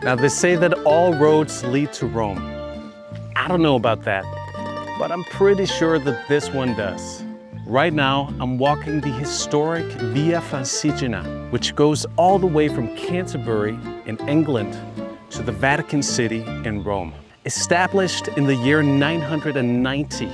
Now they say that all roads lead to Rome. I don't know about that, but I'm pretty sure that this one does. Right now, I'm walking the historic Via Francigena, which goes all the way from Canterbury in England to the Vatican City in Rome. Established in the year 990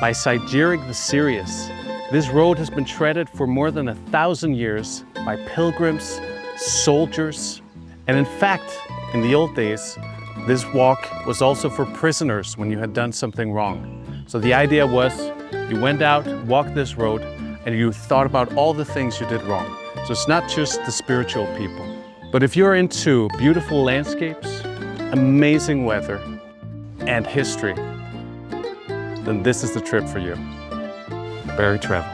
by Sigeric the Serious, this road has been treaded for more than 1,000 years by pilgrims, soldiers, and in fact, in the old days, this walk was also for prisoners when you had done something wrong. So the idea was, you went out, walked this road, and you thought about all the things you did wrong. So it's not just the spiritual people. But if you're into beautiful landscapes, amazing weather, and history, then this is the trip for you. Bering travel.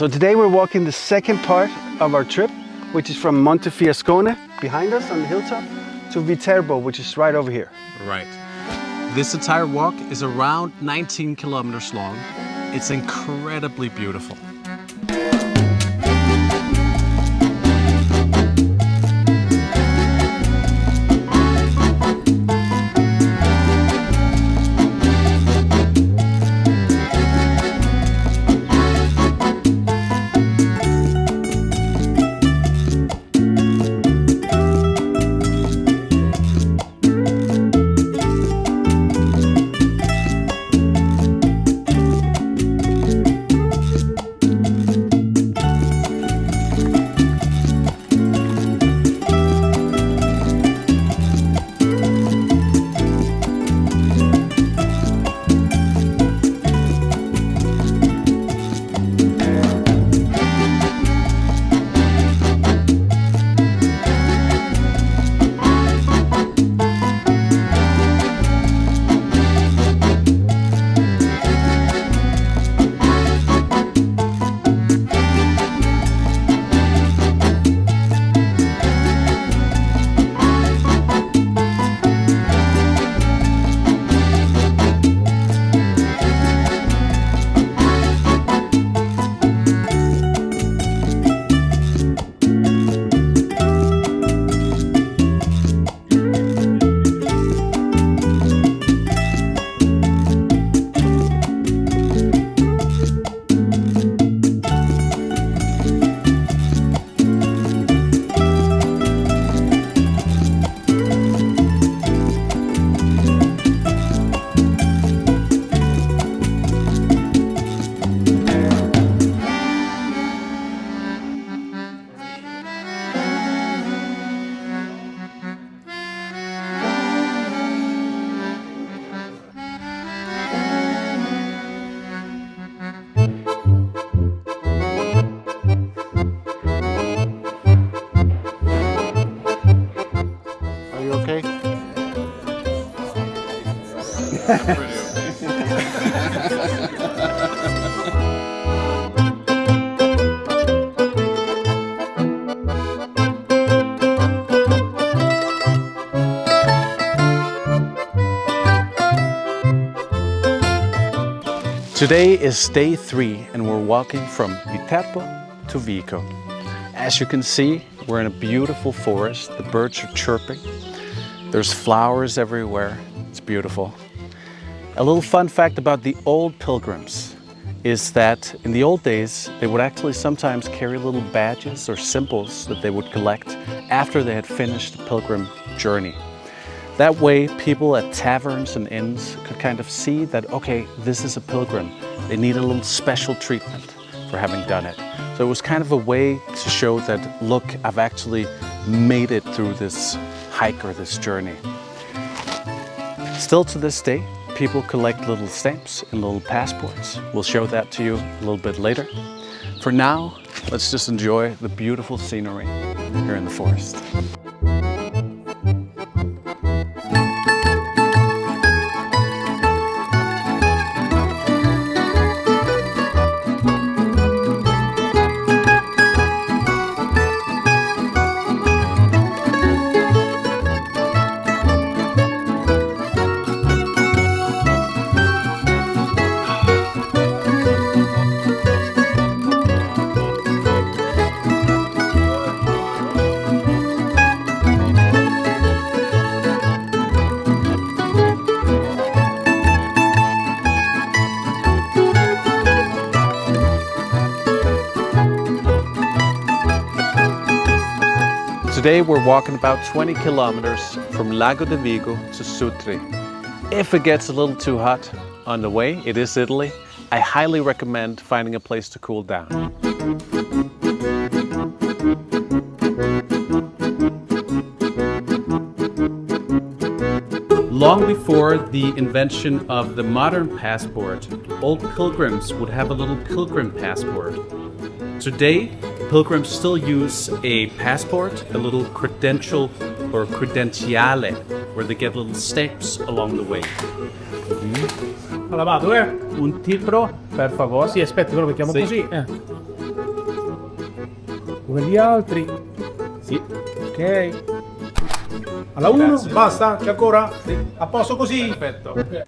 So today we're walking the second part of our trip, which is from Monte Fiascone, behind us on the hilltop, to Viterbo, which is right over here. Right. This entire walk is around 19 kilometers long. It's incredibly beautiful. Today is day 3 and we're walking from Viterbo to Vico. As you can see, we're in a beautiful forest. The birds are chirping. There's flowers everywhere. It's beautiful. A little fun fact about the old pilgrims is that in the old days, they would actually sometimes carry little badges or symbols that they would collect after they had finished the pilgrim journey. That way, people at taverns and inns could kind of see that, okay, this is a pilgrim. They need a little special treatment for having done it. So it was kind of a way to show that, look, I've actually made it through this hike or this journey. Still to this day, people collect little stamps and little passports. We'll show that to you a little bit later. For now, let's just enjoy the beautiful scenery here in the forest. Today we're walking about 20 kilometers from Lago di Vigo to Sutri. If it gets a little too hot on the way, it is Italy, I highly recommend finding a place to cool down. Long before the invention of the modern passport, old pilgrims would have a little pilgrim passport. Today, pilgrims still use a passport, a little credential or credentiale, where they get little stamps along the way. Allora vado, un titolo, per favore. Sì, aspetti, però mettiamo così. Come gli altri. Sì. Ok. Alla 1, basta? C'è ancora? Sì. A posto così? Perfetto. Okay.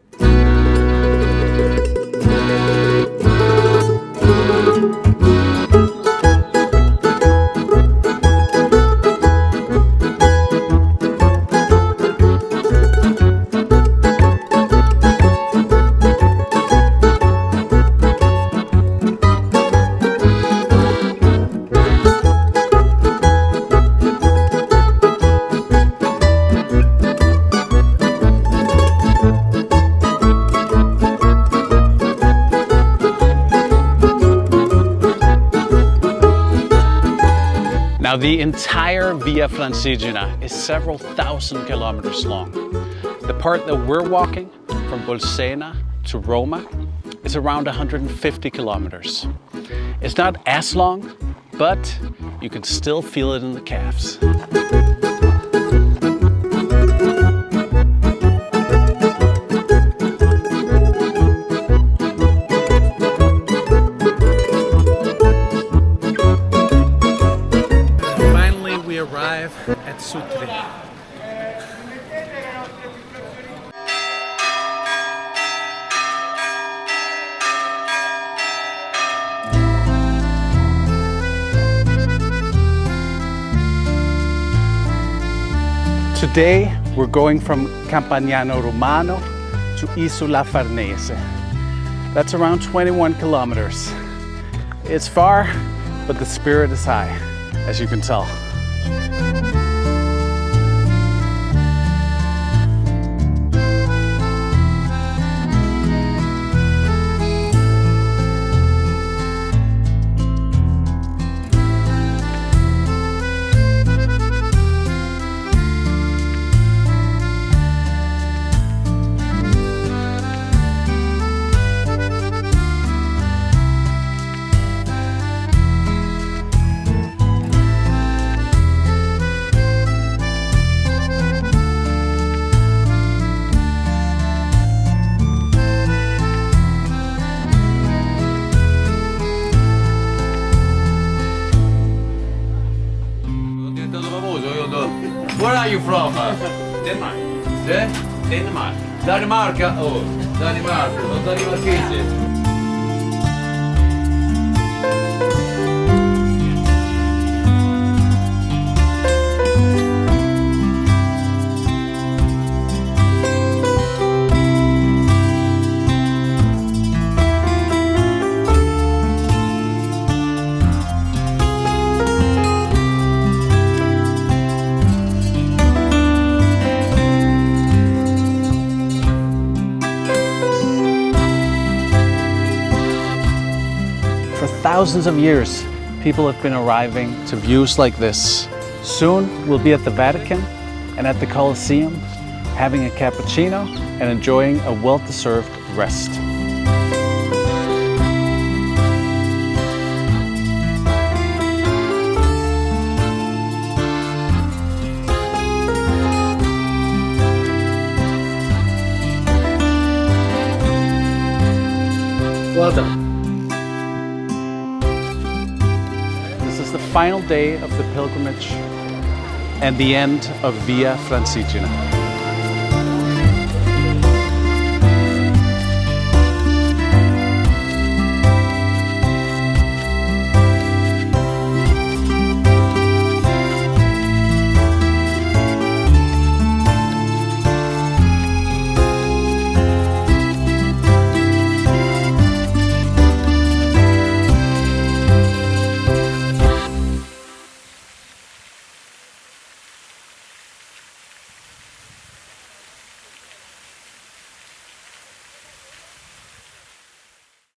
Now, the entire Via Francigena is several thousand kilometers long. The part that we're walking from Bolsena to Roma is around 150 kilometers. It's not as long, but you can still feel it in the calves. At Sutri. Today we're going from Campagnano Romano to Isola Farnese. That's around 21 kilometers. It's far, but the spirit is high, as you can tell. you from? Denmark. Eh? Denmark. Danimarca? Oh, Danimarca, sono danimarchese. For thousands of years, people have been arriving to views like this. Soon we'll be at the Vatican and at the Colosseum, having a cappuccino and enjoying a well-deserved rest. Well done. This is the final day of the pilgrimage and the end of Via Francigena.